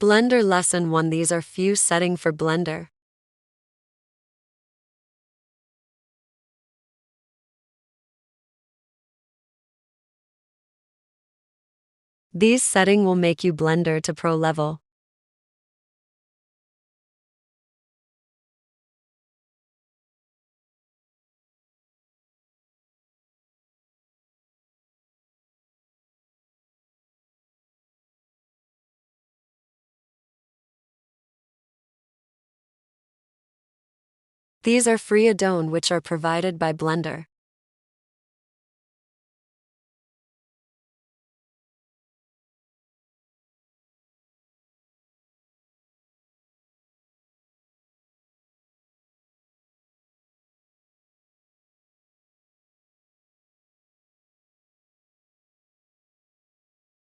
Blender Lesson 1. These are few setting for Blender. These setting will make you Blender to pro level. These are free add-on which are provided by Blender.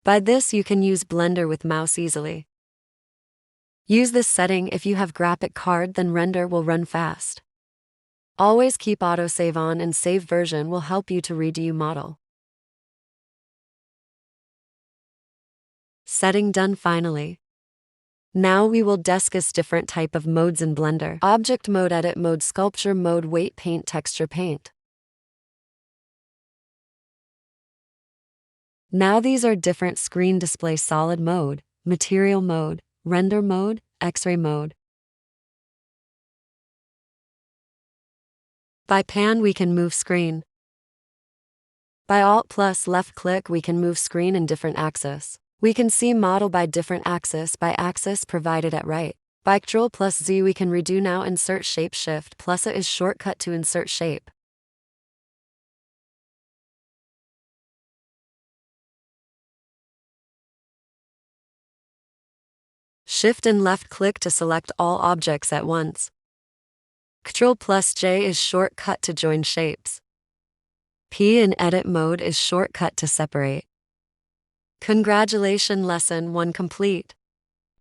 By this you can use Blender with mouse easily. Use this setting if you have graphic card, then render will run fast. Always keep autosave on, and save version will help you to redo model. Setting done finally. Now we will discuss different type of modes in Blender. Object mode, edit mode, sculpture mode, weight paint, texture paint. Now these are different screen display: solid mode, material mode, render mode, Xray mode. By pan we can move screen. By Alt plus left click we can move screen in different axis. We can see model by different axis by axis provided at right. By Ctrl plus Z we can redo. Now insert shape, Shift plus A is shortcut to insert shape. Shift and left click to select all objects at once. Ctrl plus J is shortcut to join shapes. P in edit mode is shortcut to separate. Congratulations, lesson 1 complete.